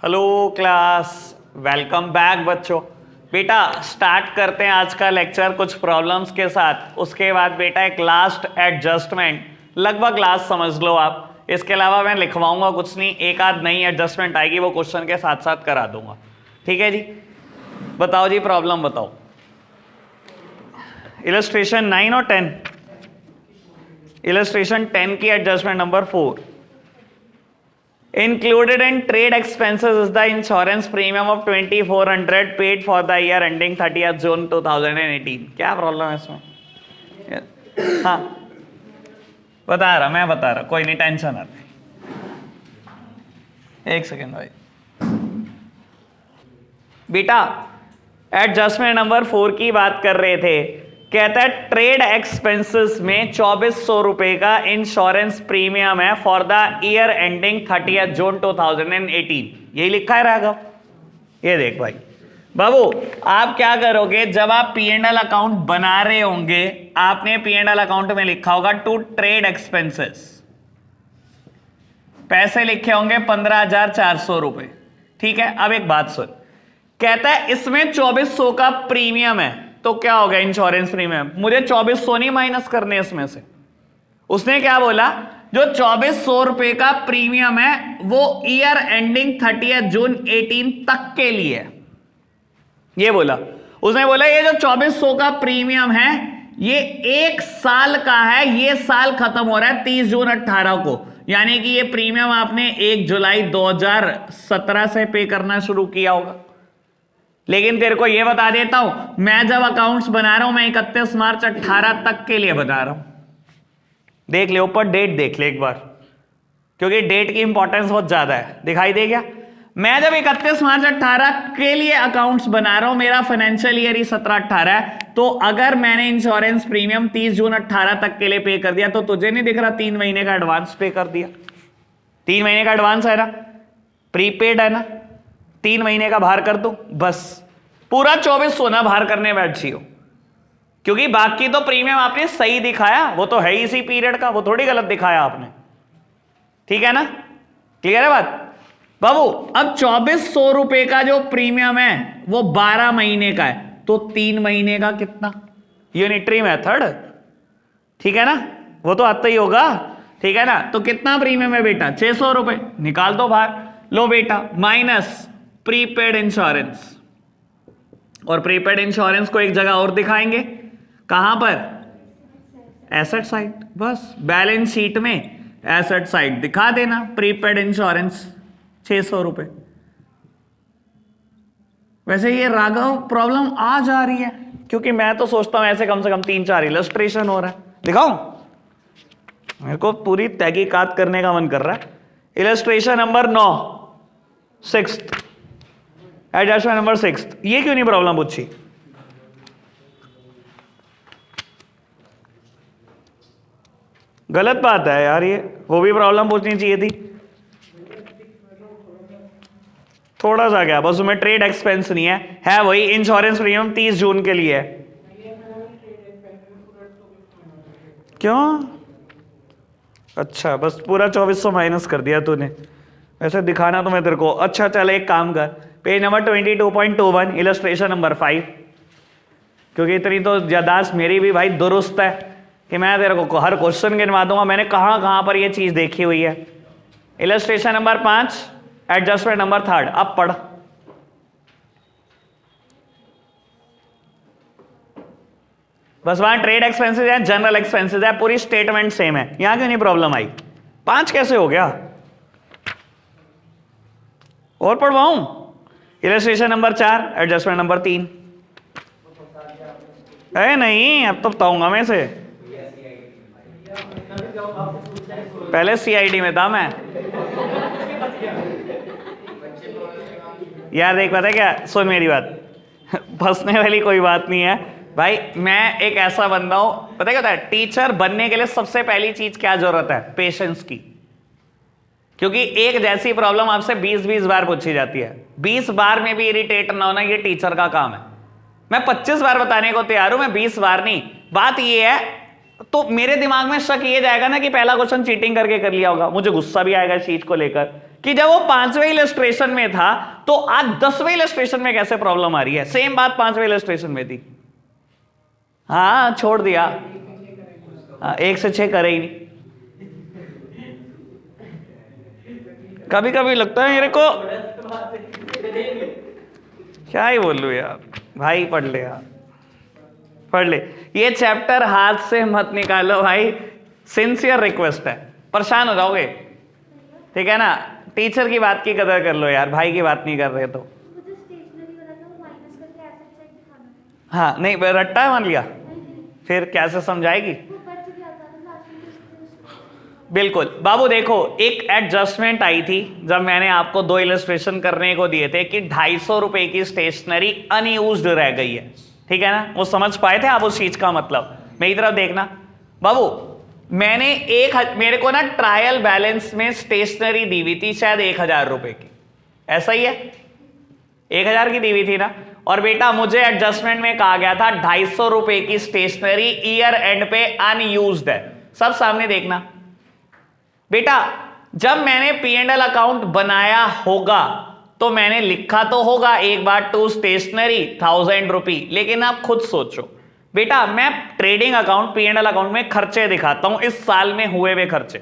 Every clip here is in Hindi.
हेलो क्लास, वेलकम बैक बच्चों। बेटा स्टार्ट करते हैं आज का लेक्चर कुछ प्रॉब्लम्स के साथ। उसके बाद बेटा एक लास्ट एडजस्टमेंट, लगभग लास्ट समझ लो आप। इसके अलावा मैं लिखवाऊंगा कुछ नहीं, एक आध नई एडजस्टमेंट आएगी वो क्वेश्चन के साथ साथ करा दूंगा। ठीक है जी, बताओ जी प्रॉब्लम बताओ। इलस्ट्रेशन 9 और 10? इलस्ट्रेशन 10 की adjustment number 4। Included in trade expenses is the insurance premium of 2400 paid for the year ending 30th June 2018। क्या प्रॉब्लम है इसमें? हाँ मैं बता रहा, कोई नहीं, टेंशन आता है। एक सेकेंड भाई। बेटा एडजस्टमेंट नंबर 4 की बात कर रहे थे। कहता है ट्रेड एक्सपेंसेस में 2400 रुपए का इंश्योरेंस प्रीमियम है for the year ending 30th जून 2018। यही लिखा है राघव। ये देख भाई बाबू, आप क्या करोगे जब आप P&L अकाउंट बना रहे होंगे, आपने P&L अकाउंट में लिखा होगा टू ट्रेड एक्सपेंसेस, पैसे लिखे होंगे 15,400 रुपए। ठीक है, अब एक बात सुन, कहता है इसमें 2400 का प्रीमियम है, तो क्या हो गया इंश्योरेंस प्रीमियम? मुझे 2400 नहीं माइनस करने इसमें से। उसने क्या बोला, जो 2400 रुपए का प्रीमियम है वो ईयर एंडिंग 30th जून 18 तक के लिए। ये बोला उसने, बोला ये जो 2400 का प्रीमियम है ये 1 साल का है, ये साल खत्म हो रहा है 30 जून 18 को, यानी कि ये प्रीमियम आपने 1 जुलाई 2017 से पे करना शुरू किया होगा। लेकिन तेरे को ये बता देता हूं, मैं जब अकाउंट्स बना रहा हूं मैं 31 मार्च 18 तक के लिए बना रहा हूं। देख ले ऊपर डेट, देख ले एक बार, क्योंकि डेट की इंपॉर्टेंस बहुत ज्यादा है। दिखाई दे गया? मैं जब 31 मार्च 18 के लिए अकाउंट्स बना रहा हूं, मेरा फाइनेंशियल ईयर ही 17-18 है, तो अगर मैंने इंश्योरेंस प्रीमियम 30 जून 18 तक के लिए पे कर दिया, तो तुझे नहीं दिख रहा 3 महीने का एडवांस पे कर दिया? 3 महीने का एडवांस है ना, प्रीपेड है ना, 3 महीने का बाहर कर दो, बस पूरा 2400 ना बाहर करने बैठ जियो, क्योंकि बाकी तो प्रीमियम आपने सही दिखाया, वो तो है इसी पीरियड का, वो थोड़ी गलत दिखाया आपने। ठीक है ना, क्लियर है बात बाबू? अब 2400 रुपए का जो प्रीमियम है वो 12 महीने का है, तो 3 महीने का कितना? यूनिटरी मेथड, ठीक है ना, वो तो आता ही होगा। ठीक है ना, तो कितना प्रीमियम है बेटा? 600 रुपए, निकाल दो बाहर। लो बेटा, माइनस प्रीपेड इंश्योरेंस, और प्रीपेड इंश्योरेंस को एक जगह और दिखाएंगे, कहां पर? Asset side. बस बैलेंस शीट में एसेट साइड दिखा देना, प्रीपेड इंश्योरेंस 600 रुपए। वैसे ये राघव प्रॉब्लम आ जा रही है, क्योंकि मैं तो सोचता हूं ऐसे कम से कम 3-4 इलस्ट्रेशन हो रहा है। दिखाऊं? मेरे को पूरी तहकीकात करने का मन कर रहा है। Illustration number 9, 6th adjustment number 6। ये क्यों नहीं प्रॉब्लम पूछी? गलत बात है यार, ये वो भी प्रॉब्लम पूछनी चाहिए थी। थोड़ा सा क्या, बस उसमें ट्रेड एक्सपेंस नहीं है वही इंश्योरेंस प्रीमियम 30 जून के लिए है। क्यों? अच्छा, बस पूरा 2400 माइनस कर दिया तूने। ऐसे दिखाना तो मैं तेरे को। अच्छा चल, एक काम कर, पेज नंबर 22.21 इलस्ट्रेशन नंबर 5, क्योंकि इतनी तो याददाश्त मेरी भी भाई दुरुस्त है कि मैं तेरे को हर क्वेश्चन गिनवा दूंगा मैंने कहां कहां पर ये चीज देखी हुई है। Illustration number 5 adjustment number 3। अब पढ़, बस वहां ट्रेड एक्सपेंसेस है, जनरल एक्सपेंसेस है, पूरी स्टेटमेंट सेम है। यहां क्यों नहीं प्रॉब्लम आई? 5 कैसे हो गया? और पढ़वाऊं? इलस्ट्रेशन नंबर 4 एडजस्टमेंट नंबर 3 है नहीं, अब तो बताऊंगा मैं इसे। पहले CID में था मैं यार। देख, पता है क्या, सुन मेरी बात, फंसने वाली कोई बात नहीं है भाई। मैं एक ऐसा बंदा हूं, पता है क्या होता है, टीचर बनने के लिए सबसे पहली चीज क्या जरूरत है? पेशेंस की। क्योंकि एक जैसी प्रॉब्लम आपसे 20-20 बार पूछी जाती है, 20 बार में भी इरिटेट ना होना ये टीचर का काम है। मैं 25 बार बताने को तैयार हूं, मैं 20 बार नहीं। बात ये है तो मेरे दिमाग में शक ये जाएगा ना कि पहला क्वेश्चन चीटिंग करके कर लिया होगा, मुझे गुस्सा भी आएगा इस चीज को लेकर कि जब वो 5वें इलस्ट्रेशन में था तो आज 10वें इलस्ट्रेशन में कैसे प्रॉब्लम आ रही है। सेम बात 5वें इलस्ट्रेशन में थी। हाँ छोड़ दिया, हाँ, 1 से 6 करे ही नहीं। कभी कभी लगता है मेरे को, क्या ही बोलूं यार, भाई पढ़ ले यार, पढ़ ले ये चैप्टर, हाथ से मत निकालो भाई, सिंसियर रिक्वेस्ट है, परेशान हो जाओगे। ठीक है ना, टीचर की बात की कदर कर लो यार, भाई की बात नहीं कर रहे तो। हाँ नहीं रट्टा मान लिया, फिर कैसे समझाएगी। बिल्कुल बाबू देखो, एक एडजस्टमेंट आई थी जब मैंने आपको 2 इलस्ट्रेशन करने को दिए थे कि 250 रुपए की स्टेशनरी अनयूज्ड रह गई है। ठीक है ना, वो समझ पाए थे आप उस चीज का मतलब। मेरी तरफ देखना बाबू, मैंने मेरे को ना ट्रायल बैलेंस में स्टेशनरी दी हुई थी शायद 1000 रुपए की, ऐसा ही है, 1000 की दी हुई थी ना। और बेटा मुझे एडजस्टमेंट में कहा गया था 250 रुपए की स्टेशनरी ईयर एंड पे अनयूज्ड है। सब सामने देखना बेटा, जब मैंने P&L अकाउंट बनाया होगा तो मैंने लिखा तो होगा एक बार टू स्टेशनरी 1000 रुपी, लेकिन आप खुद सोचो बेटा, मैं ट्रेडिंग अकाउंट P&L अकाउंट में खर्चे दिखाता हूं, इस साल में हुए हुए खर्चे।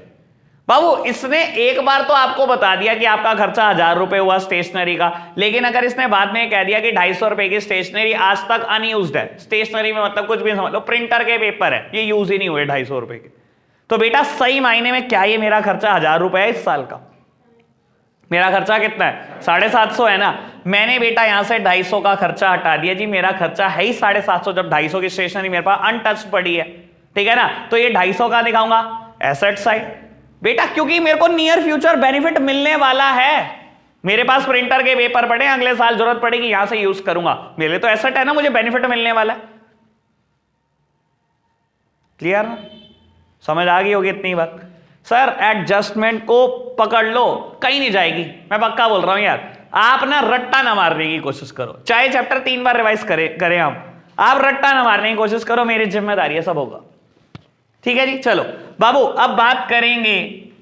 बाबू इसने एक बार तो आपको बता दिया कि आपका खर्चा 1000 रुपए हुआ स्टेशनरी का, लेकिन अगर इसने बाद में कह दिया कि 250 रुपए की स्टेशनरी आज तक अनयूज्ड है, स्टेशनरी में मतलब कुछ भी समझ लो, प्रिंटर के पेपर है, ये यूज ही नहीं हुए 250 रुपए के, तो बेटा सही मायने में क्या ये मेरा खर्चा 1000 रुपए है इस साल का? मेरा खर्चा कितना है? 750 है ना। मैंने बेटा यहां से 250 का खर्चा हटा दिया जी, मेरा खर्चा है ही 750, जब 250 की स्टेशनरी मेरे पास अनटच्ड पड़ी है। ठीक है ना, तो ये 250 का दिखाऊंगा एसेट साइड बेटा, क्योंकि मेरे को नियर फ्यूचर बेनिफिट मिलने वाला है। मेरे पास प्रिंटर के पेपर पड़े, अगले साल जरूरत पड़ेगी यहां से यूज करूंगा, मेरे तो एसेट है ना, मुझे बेनिफिट मिलने वाला है। क्लियर ना, समझ आ गई होगी इतनी बात। सर एडजस्टमेंट को पकड़ लो, कहीं नहीं जाएगी, मैं पक्का बोल रहा हूं यार। आप ना रट्टा ना मारने की कोशिश करो, चाहे चैप्टर 3 बार रिवाइज करें आप रट्टा ना मारने की कोशिश करो, मेरी जिम्मेदारी है, सब होगा। ठीक है जी, चलो बाबू अब बात करेंगे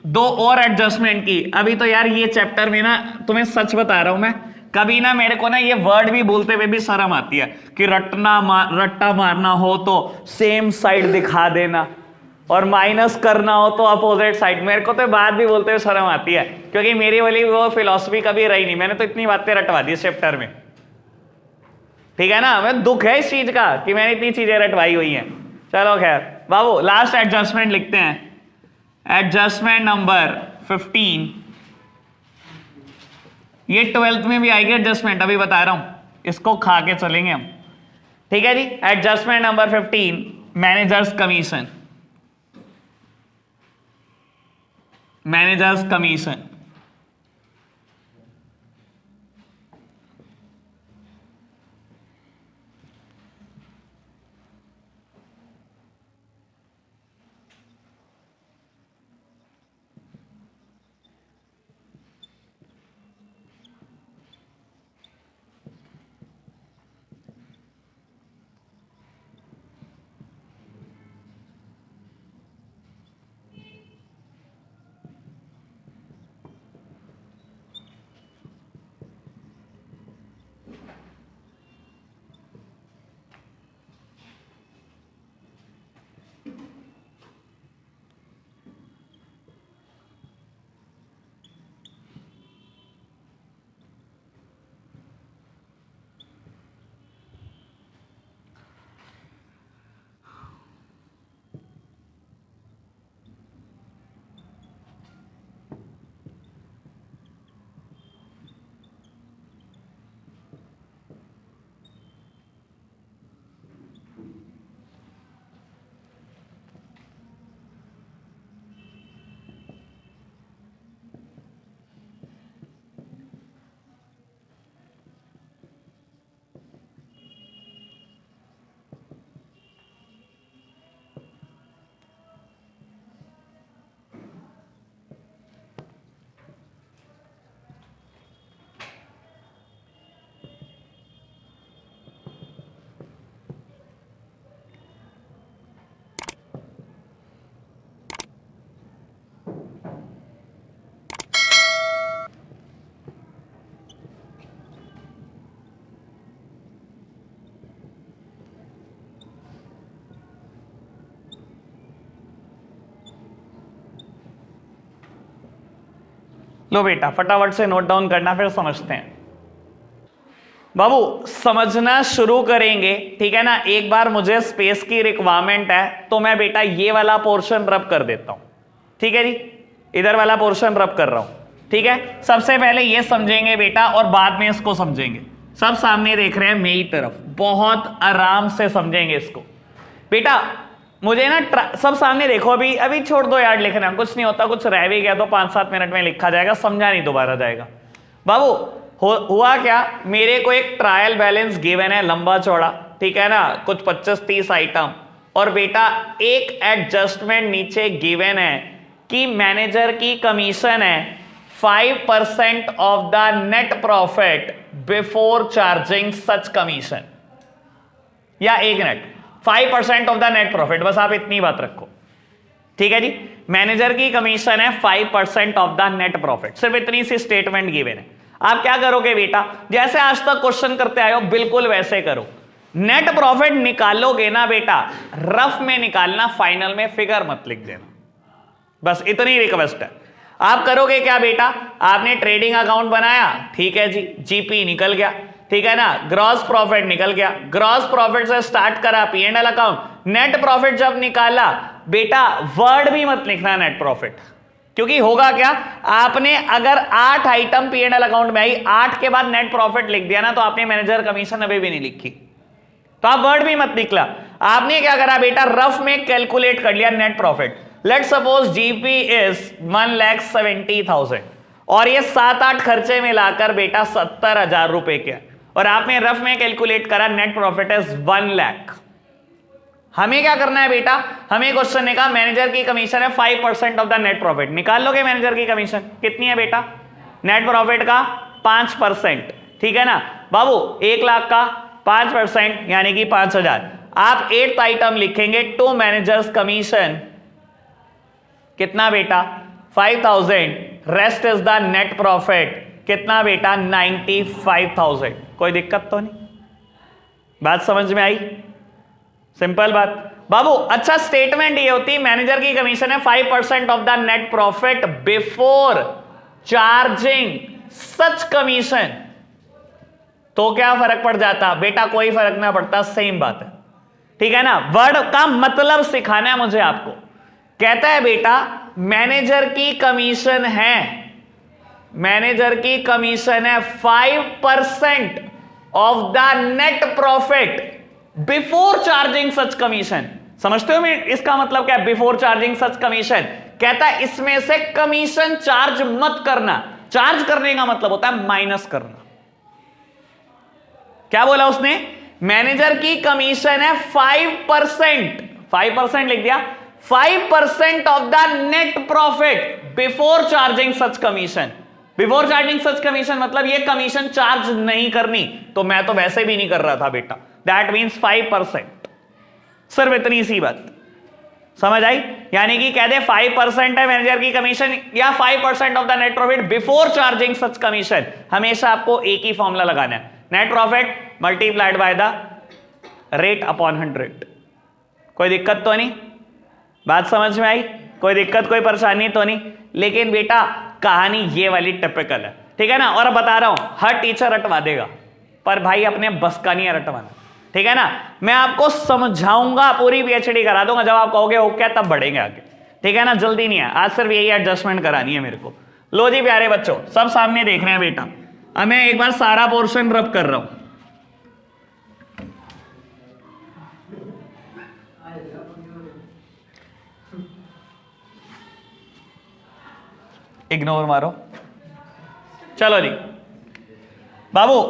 2 और एडजस्टमेंट की। अभी तो यार ये चैप्टर में ना, तुम्हें सच बता रहा हूं मैं, कभी ना मेरे को ना ये वर्ड भी बोलते हुए भी शर्म आती है कि रट्टा मारना हो तो सेम साइड दिखा देना, और माइनस करना हो तो अपोजिट साइड। मेरे को तो बात भी बोलते हुए शर्म आती है, क्योंकि मेरी वाली वो फिलॉसफी कभी रही नहीं, मैंने तो इतनी बातें रटवा दी इस चैप्टर में। ठीक है ना, मैं दुख है इस चीज का कि मैंने इतनी चीजें रटवाई हुई हैं। चलो खैर बाबू, लास्ट एडजस्टमेंट लिखते हैं, एडजस्टमेंट नंबर 15। ये 12th में भी आएगी एडजस्टमेंट, अभी बता रहा हूं, इसको खा के चलेंगे हम। ठीक है जी, adjustment number 15, managers commission. Managers commission लो बेटा फटाफट से नोट डाउन करना, फिर समझते हैं। बाबू समझना शुरू करेंगे, ठीक है ना। एक बार मुझे स्पेस की रिक्वायरमेंट है तो मैं बेटा ये वाला पोर्शन रब कर देता हूं, ठीक है जी, इधर वाला पोर्शन रब कर रहा हूं, ठीक है। सबसे पहले ये समझेंगे बेटा और बाद में इसको समझेंगे। सब सामने देख रहे हैं मेरी तरफ, बहुत आराम से समझेंगे इसको बेटा। मुझे ना सब सामने देखो, अभी छोड़ दो यार लिखना, कुछ नहीं होता, कुछ रह भी गया तो 5-7 मिनट में लिखा जाएगा, समझा नहीं दोबारा जाएगा। बाबू हुआ क्या, मेरे को एक ट्रायल बैलेंस गिवन है लंबा चौड़ा, ठीक है ना, कुछ 25-30 आइटम, और बेटा एक एडजस्टमेंट नीचे गिवन है कि मैनेजर की कमीशन है 5% of the net profit before charging such commission, या 1 minute 5% of the net profit, बस आप इतनी बात रखो, ठीक है जी। मैनेजर की कमीशन है 5% ऑफ द नेट प्रॉफिट, सिर्फ इतनी सी स्टेटमेंट गिवन है। आप क्या करोगे बेटा, जैसे आज तक क्वेश्चन करते आए हो बिल्कुल वैसे करो। नेट प्रॉफिट निकालोगे ना बेटा, रफ में निकालना, फाइनल में फिगर मत लिख देना, बस इतनी रिक्वेस्ट है। आप करोगे क्या बेटा, आपने ट्रेडिंग अकाउंट बनाया, ठीक है जी, जीपी निकल गया, ठीक है ना, ग्रॉस प्रॉफिट निकल गया, ग्रॉस प्रॉफिट से स्टार्ट करा P&L अकाउंट, नेट प्रॉफिट जब निकाला बेटा वर्ड भी मत लिखना नेट प्रॉफिट, क्योंकि होगा क्या, आपने अगर 8 आइटम P&L अकाउंट में आई, 8 के बाद नेट प्रॉफिट लिख दिया ना, तो आपने मैनेजर कमीशन अभी भी नहीं लिखी, तो आप वर्ड भी मत निकला। आपने क्या करा बेटा, रफ में कैलकुलेट कर लिया net profit. Let suppose GP is 1,70,000 और ये 7-8 खर्चे मिलाकर बेटा 70,000 रुपए के, और आपने रफ में कैलकुलेट करा नेट प्रॉफिट इज 1 लाख। हमें क्या करना है बेटा, हमें क्वेश्चन ने कहा मैनेजर की कमीशन है 5% ऑफ द नेट प्रॉफिट, निकाल लोगे मैनेजर की कमीशन कितनी है बेटा, नेट प्रॉफिट का 5%, ठीक है ना बाबू, 1 लाख का 5% यानी कि 5,000। आप 8th आइटम लिखेंगे टू मैनेजर्स कमीशन, कितना बेटा 5,000, rest is the net profit, कितना बेटा 95,000। कोई दिक्कत तो नहीं, बात समझ में आई, सिंपल बात बाबू। अच्छा स्टेटमेंट ये होती है मैनेजर की कमीशन है 5% of the net profit before charging such commission, तो क्या फर्क पड़ जाता बेटा, कोई फर्क ना पड़ता, सेम बात है, ठीक है ना। वर्ड का मतलब सिखाना है मुझे आपको। कहता है बेटा मैनेजर की कमीशन है, मैनेजर की कमीशन है 5% of the net profit before charging such commission. समझते हो मैं इसका मतलब क्या है, बिफोर चार्जिंग सच कमीशन। कहता है इसमें से कमीशन चार्ज मत करना, चार्ज करने का मतलब होता है माइनस करना। क्या बोला उसने, मैनेजर की कमीशन है 5%, 5% लिख दिया, 5% of the net profit before charging such commission. Before charging such commission मतलब ये कमीशन चार्ज नहीं करनी, तो मैं तो वैसे भी नहीं कर रहा था बेटा, दैट मींस 5%, सिर्फ इतनी सी बात समझ आई। यानी कि कह दे 5% है मैनेजर की कमीशन या 5% of the net profit before charging such commission. हमेशा आपको एक ही फॉर्मूला लगाना है, net profit multiplied by the rate upon 100। कोई दिक्कत तो नहीं, बात समझ में आई, कोई दिक्कत कोई परेशानी तो नहीं। लेकिन बेटा कहानी ये वाली टिपिकल है, ठीक है ना। और बता रहा हूं हर टीचर रटवा देगा, पर भाई अपने बस का नहीं है रटवाना, ठीक है ना। मैं आपको समझाऊंगा, पूरी पीएचडी करा दूंगा, जब आप कहोगे ओके तब बढ़ेंगे आगे, ठीक है ना। जल्दी नहीं है, आज सिर्फ यही एडजस्टमेंट करानी है मेरे को। लो जी प्यारे बच्चों, सब सामने देख रहे हैं बेटा, अब मैं एक बार सारा पोर्शन रब कर रहा हूं। इग्नोर मारो, चलो जी बाबू,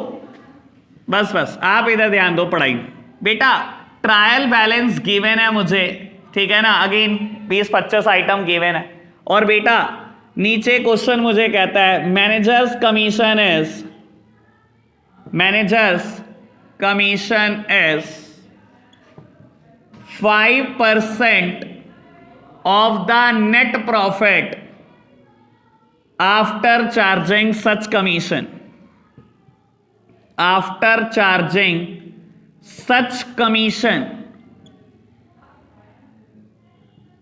बस आप इधर ध्यान दो पढ़ाई में। बेटा ट्रायल बैलेंस गिवन है मुझे, ठीक है ना, अगेन 20-25 आइटम गिवन है, और बेटा नीचे क्वेश्चन मुझे कहता है managers commission is 5% of the net profit after charging such commission, after charging such commission.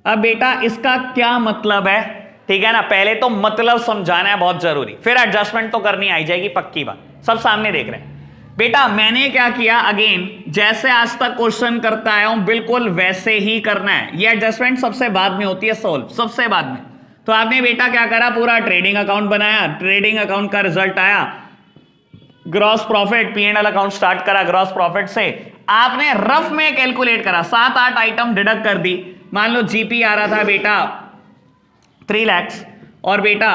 अब बेटा इसका क्या मतलब है, ठीक है ना, पहले तो मतलब समझाना है बहुत जरूरी, फिर एडजस्टमेंट तो करनी आई जाएगी, पक्की बात, सब सामने देख रहे हैं। बेटा मैंने क्या किया, अगेन जैसे आज तक क्वेश्चन करता आया हूं बिल्कुल वैसे ही करना है। ये एडजस्टमेंट सबसे बाद में होती है, सोल्व सबसे बाद में। तो आपने बेटा क्या करा, पूरा ट्रेडिंग अकाउंट बनाया, ट्रेडिंग अकाउंट का रिजल्ट आया, gross profit, P&L account start करा ग्रॉस प्रॉफिट से, आपने रफ में कैलकुलेट करा, 7-8 आइटम डिडक्ट कर दी। मान लो जीपी आ रहा था बेटा 3 लाख और बेटा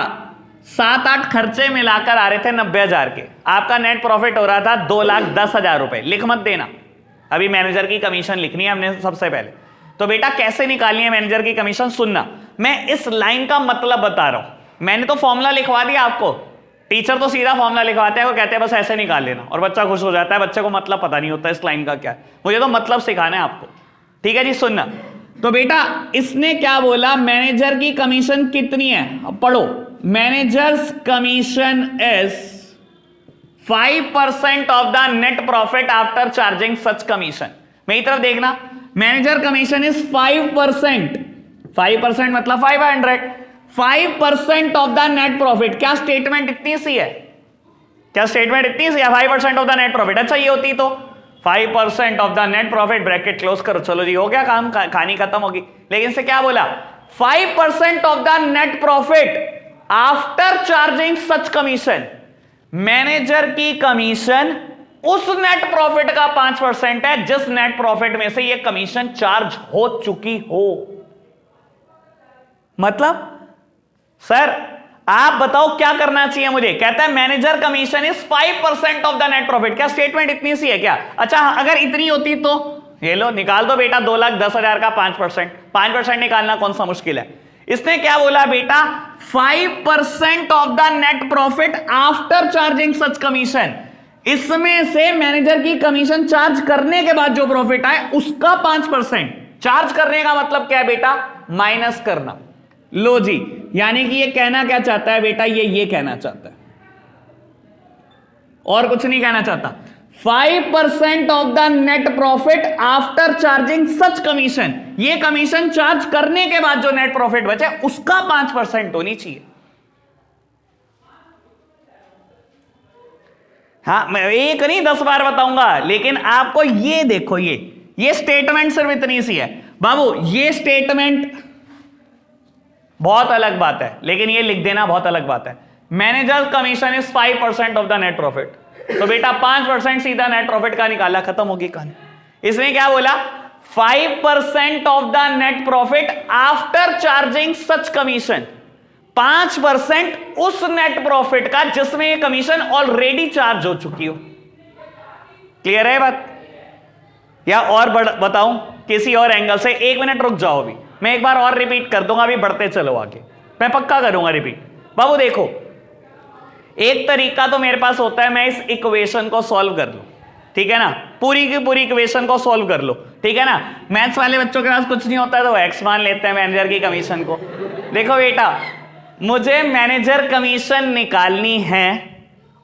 7-8 खर्चे मिलाकर आ रहे थे 90,000 के, आपका नेट प्रॉफिट हो रहा था 2,10,000 रुपए। लिख मत देना, अभी मैनेजर की कमीशन लिखनी है हमने सबसे पहले। तो बेटा कैसे निकालनी है मैनेजर की कमीशन, सुनना, मैं इस लाइन का मतलब बता रहा हूं। मैंने तो फॉर्मूला लिखवा दिया आपको, टीचर तो सीधा फॉर्मूला लिखवाते हैं, वो कहते हैं बस ऐसे निकाल लेना, और बच्चा खुश हो जाता है। बच्चे को मतलब पता नहीं होता इस लाइन का क्या है, मुझे तो मतलब सिखाना है आपको, ठीक है जी। सुनना, तो बेटा इसने क्या बोला, मैनेजर की कमीशन कितनी है, अब पढ़ो, managers commission is 5% of the net profit after charging such commission. मेरी तरफ देखना, मैनेजर कमीशन इज 5%, 5% मतलब 5% ऑफ द नेट प्रॉफिट। क्या स्टेटमेंट इतनी सी है, क्या स्टेटमेंट इतनी सी है, 5% ऑफ द नेट प्रॉफिट। अच्छा ये होती तो 5% of the net profit, bracket close करो, चलो जी हो गया काम, कहानी खत्म होगी। लेकिन से क्या बोला, 5% of the net profit after charging such commission. Manager की कमीशन उस नेट प्रॉफिट का 5% है जिस नेट प्रॉफिट में से ये कमीशन चार्ज हो चुकी हो। मतलब सर आप बताओ क्या करना चाहिए मुझे, कहता है manager commission is 5% of the net profit. क्या स्टेटमेंट इतनी सी है क्या? अच्छा अगर इतनी होती तो ये लो निकाल दो बेटा, 2,10,000 का 5% निकालना कौन सा मुश्किल है। इसने क्या बोला बेटा, 5% of the net profit after charging such commission. इसमें से मैनेजर की कमीशन चार्ज करने के बाद जो प्रॉफिट आए उसका 5%। चार्ज करने का मतलब क्या है बेटा, माइनस करना। लो जी, यानी कि ये कहना क्या चाहता है बेटा, ये कहना चाहता है और कुछ नहीं कहना चाहता। 5% of the net profit after charging such commission, ये कमीशन चार्ज करने के बाद जो नेट प्रॉफिट बचे उसका 5% होनी चाहिए। हाँ मैं एक नहीं 10 बार बताऊंगा, लेकिन आपको ये देखो, ये स्टेटमेंट सिर्फ इतनी सी है बाबू। ये स्टेटमेंट बहुत अलग बात है, लेकिन ये लिख देना बहुत अलग बात है। Manager commission is 5% of the net profit, तो बेटा 5% सीधा नेट प्रॉफिट का निकाला, खत्म होगी कहानी। इसने क्या बोला, 5% of the net profit after charging such commission. 5% उस नेट प्रॉफिट का जिसमें ये कमीशन ऑलरेडी चार्ज हो चुकी हो। क्लियर है बात? या और बताऊं किसी और एंगल से, 1 मिनट रुक जाओ, अभी मैं एक बार और रिपीट कर दूंगा, अभी बढ़ते चलो आगे, मैं पक्का करूंगा रिपीट। बाबू देखो, एक तरीका तो मेरे पास होता है, मैं इस इक्वेशन को सॉल्व कर लूं, ठीक है ना, पूरी की पूरी इक्वेशन को सॉल्व कर लो, ठीक है ना। मैथ्स वाले बच्चों के पास कुछ नहीं होता है तो एक्स मान लेते हैं मैनेजर की कमीशन को। देखो बेटा, मुझे मैनेजर कमीशन निकालनी है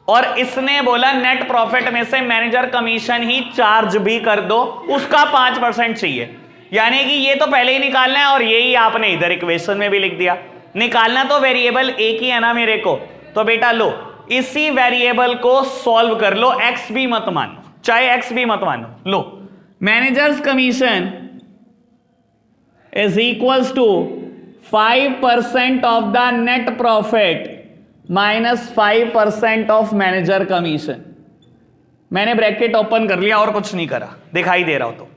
और इसने बोला नेट प्रॉफिट में से मैनेजर कमीशन ही चार्ज भी कर दो, उसका 5% चाहिए। यानी कि ये तो पहले ही निकालना है और यही आपने इधर इक्वेशन में भी लिख दिया। निकालना तो वेरिएबल एक ही है ना मेरे को, तो बेटा लो इसी वेरिएबल को सॉल्व कर लो, एक्स भी मत मानो, चाहे एक्स भी मत मानो। लो managers commission is equals to 5% of the net profit minus 5% of manager commission. मैंने ब्रैकेट ओपन कर लिया और कुछ नहीं करा, दिखाई दे रहा हो तो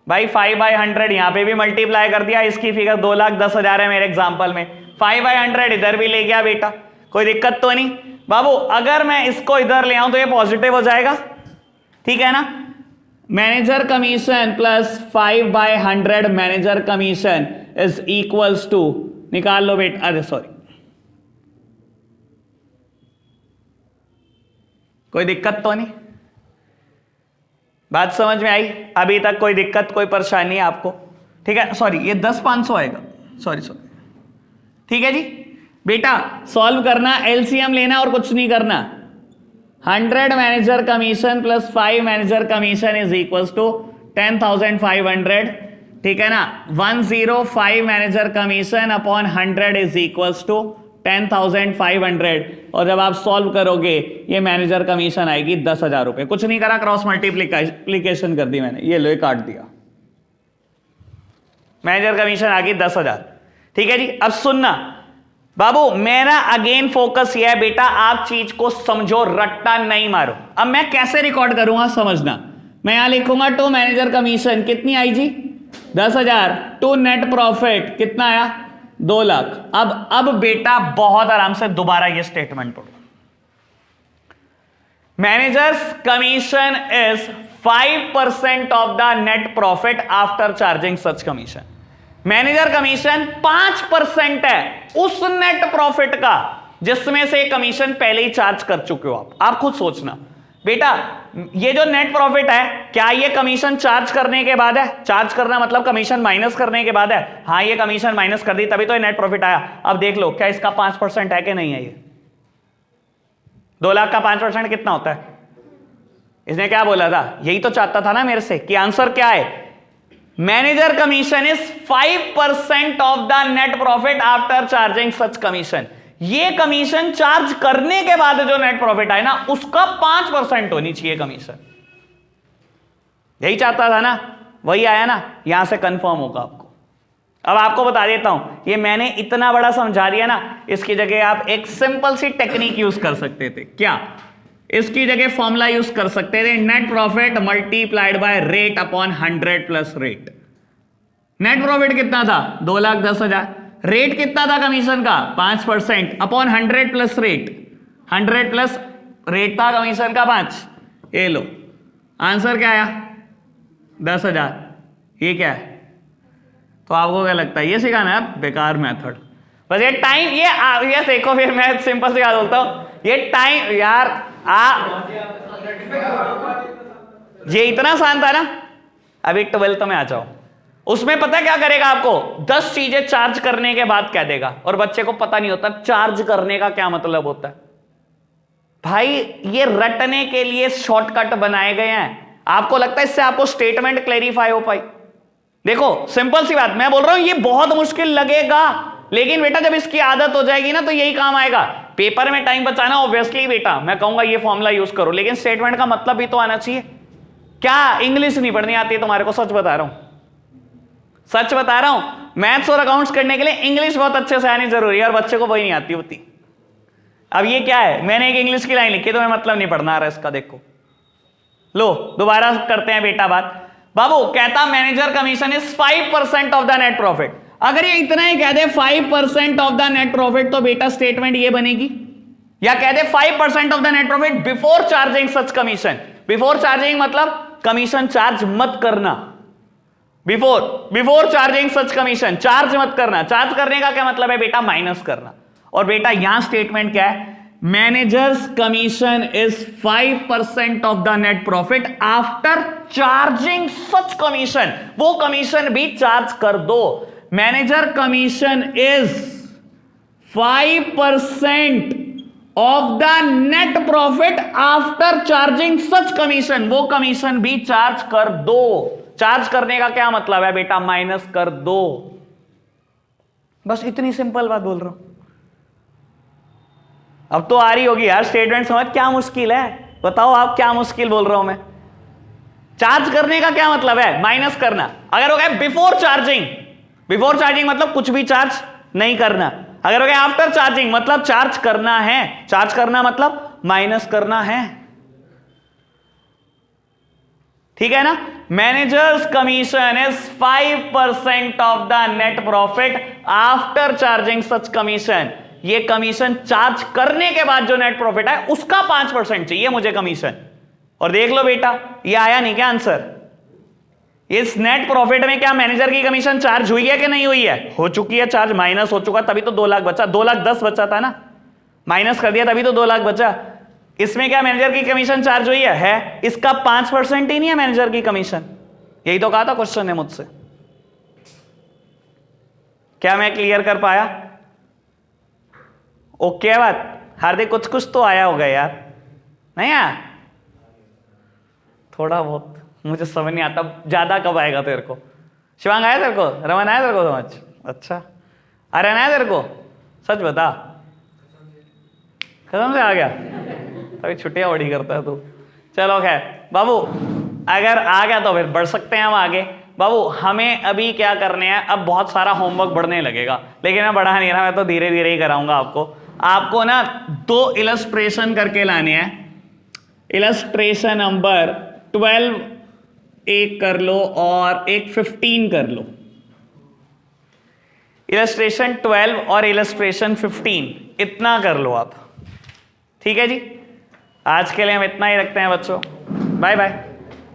भाई 5/100 यहां पे भी मल्टीप्लाई कर दिया। इसकी फिगर 2,10,000 है मेरे एग्जांपल में, 5/100 इधर भी ले गया बेटा, कोई दिक्कत तो नहीं बाबू। अगर मैं इसको इधर ले आऊं तो ये पॉजिटिव हो जाएगा, ठीक है ना। Manager commission plus 5/100 manager commission is equals to, निकाल लो बेटा, अरे सॉरी, कोई दिक्कत तो नहीं, बात समझ में आई? अभी तक कोई दिक्कत कोई परेशानी है आपको? ठीक है, सॉरी ये 10,500 आएगा, सॉरी, ठीक है जी। बेटा सॉल्व करना, एलसीएम लेना और कुछ नहीं करना। 100 manager commission plus 5 manager commission is equals to 10,500 ठीक है ना, 105 manager commission upon 100 is equals to 10,500, और जब आप सॉल्व करोगे ये मैनेजर कमीशन आएगी 10,000 रुपए। कुछ नहीं करा, क्रॉस मल्टीप्लीकेशन कर दी मैंने, ये लो काट दिया, मैनेजर कमीशन आ गई 10,000। ठीक है जी, अब सुनना बाबू, मेरा अगेन फोकस ये है बेटा, आप चीज को समझो, रट्टा नहीं मारो। अब मैं कैसे रिकॉर्ड करूंगा समझना, मैं यहां लिखूंगा टू मैनेजर कमीशन कितनी आई जी 10,000, टू नेट प्रॉफिट कितना आया 2 लाख। अब बेटा बहुत आराम से दोबारा ये स्टेटमेंट पढ़ो, managers commission is 5% of the net profit after charging such commission. Manager commission 5% है उस नेट प्रॉफिट का जिसमें से कमीशन पहले ही चार्ज कर चुके हो आप खुद सोचना बेटा, ये जो नेट प्रॉफिट है क्या ये कमीशन चार्ज करने के बाद है? चार्ज करना मतलब कमीशन माइनस करने के बाद है। हाँ, ये कमीशन माइनस कर दी तभी तो ये नेट प्रॉफिट आया। अब देख लो क्या इसका 5% है कि नहीं है? ये 2 लाख का 5% कितना होता है? इसने क्या बोला था, यही तो चाहता था ना मेरे से कि आंसर क्या है, manager commission is 5% of the net profit after charging such commission. ये कमीशन चार्ज करने के बाद जो नेट प्रॉफिट आए ना उसका 5% होनी चाहिए कमीशन। यही चाहता था ना, वही आया ना, यहां से कंफर्म होगा आपको। अब आपको बता देता हूं, ये मैंने इतना बड़ा समझा दिया ना, इसकी जगह आप एक सिंपल सी टेक्निक यूज कर सकते थे। क्या? इसकी जगह फॉर्मूला यूज कर सकते थे, net profit multiplied by rate upon 100 plus rate. Net profit कितना था 2,10,000, रेट कितना था कमीशन का 5% upon 100 plus rate, 100 plus rate था कमीशन का 5। ये लो आंसर क्या आया 10,000। ये क्या है? तो आपको क्या लगता है, ये सिखाना है बेकार मेथड। बस ये टाइम, ये देखो, फिर मैं सिंपल से याद बोलता हूं, ये टाइम यार ये इतना आसान था ना। अभी 12th में आ जाओ, उसमें पता क्या करेगा आपको, 10 चीजें चार्ज करने के बाद कह देगा, और बच्चे को पता नहीं होता चार्ज करने का क्या मतलब होता है। भाई ये रटने के लिए शॉर्टकट बनाए गए हैं। आपको लगता है इससे आपको स्टेटमेंट क्लैरिफाई हो पाई? देखो सिंपल सी बात मैं बोल रहा हूं, ये बहुत मुश्किल लगेगा, लेकिन बेटा जब इसकी आदत हो जाएगी ना तो यही काम आएगा। पेपर में टाइम बचाना ऑब्वियसली बेटा, मैं कहूंगा ये फॉर्मूला यूज करो, लेकिन स्टेटमेंट का मतलब भी तो आना चाहिए। क्या इंग्लिश नहीं पढ़नी आती है तुम्हारे को? सच बता रहा हूं, सच बता रहा हूं, मैथ्स और अकाउंट्स करने के लिए इंग्लिश बहुत अच्छे से आनी जरूरी है, और बच्चे को वही नहीं आती होती। अब ये क्या है, मैंने एक इंग्लिश की लाइन लिखी, तुम्हें मतलब नहीं पढ़ना आ रहा इसका। देखो लो दोबारा करते हैं बेटा बात। बाबू कहता manager commission is 5% of the net profit. अगर ये इतना ही कह दे 5% ऑफ द नेट प्रॉफिट, तो बेटा स्टेटमेंट ये बनेगी, या कह दे 5% of the net profit before charging such commission. Before charging मतलब कमीशन चार्ज मत करना, बिफोर चार्जिंग सच कमीशन, चार्ज मत करना। चार्ज करने का क्या मतलब है बेटा? माइनस करना। और बेटा यहां स्टेटमेंट क्या है, managers commission is 5% of the net profit after charging such commission. वो कमीशन भी चार्ज कर दो। Manager commission is 5% of the net profit after charging such commission. वो कमीशन भी चार्ज कर दो। चार्ज करने का क्या मतलब है बेटा? माइनस कर दो। बस इतनी सिंपल बात बोल रहा हूं। अब तो आ रही होगी यार स्टेटमेंट समझ, क्या मुश्किल है बताओ आप, क्या मुश्किल बोल रहा हूं मैं? चार्ज करने का क्या मतलब है? माइनस करना। अगर हो गया बिफोर चार्जिंग, बिफोर चार्जिंग मतलब कुछ भी चार्ज नहीं करना। अगर हो गया आफ्टर चार्जिंग मतलब चार्ज करना है। चार्ज करना मतलब माइनस करना है, ठीक है ना? Managers commission is 5% of the net profit after charging such commission. ये कमीशन चार्ज करने के बाद जो नेट प्रॉफिट है उसका 5% चाहिए मुझे कमीशन। और देख लो बेटा ये आया नहीं क्या आंसर? इस नेट प्रॉफिट में क्या मैनेजर की कमीशन चार्ज हुई है कि नहीं हुई है? हो चुकी है चार्ज, माइनस हो चुका, तभी तो 2 लाख बचा। 2,10,000 बचा था ना, माइनस कर दिया तभी तो 2 लाख बचा। इसमें क्या मैनेजर की कमीशन चार्ज हुई है? इसका 5% ही नहीं है मैनेजर की कमीशन। यही तो कहा था क्वेश्चन ने मुझसे। क्या मैं क्लियर कर पाया? ओके बात हार्दिक, कुछ कुछ तो आया होगा यार, नहीं आया? थोड़ा बहुत मुझे समझ नहीं आता, ज्यादा कब आएगा तेरे को? शिवांग आया तेरे को, रमन आया तेरे को समझ? अच्छा, आर्यन आया तेरे को? सच बता, कसम से आ गया? अभी छुट्टियां बड़ी करता है तू। चलो खैर बाबू, अगर आ गया तो फिर बढ़ सकते हैं हम आगे। बाबू हमें अभी क्या करने हैं, अब बहुत सारा होमवर्क बढ़ने लगेगा, लेकिन मैं बढ़ा नहीं रहा, मैं तो धीरे धीरे ही कराऊंगा आपको ना 2 इलस्ट्रेशन करके लाने हैं। इलस्ट्रेशन नंबर 12 एक कर लो और एक 15 कर लो। इलस्ट्रेशन 12 और इलस्ट्रेशन 15 इतना कर लो आप। ठीक है जी, आज के लिए हम इतना ही रखते हैं बच्चों, बाय बाय।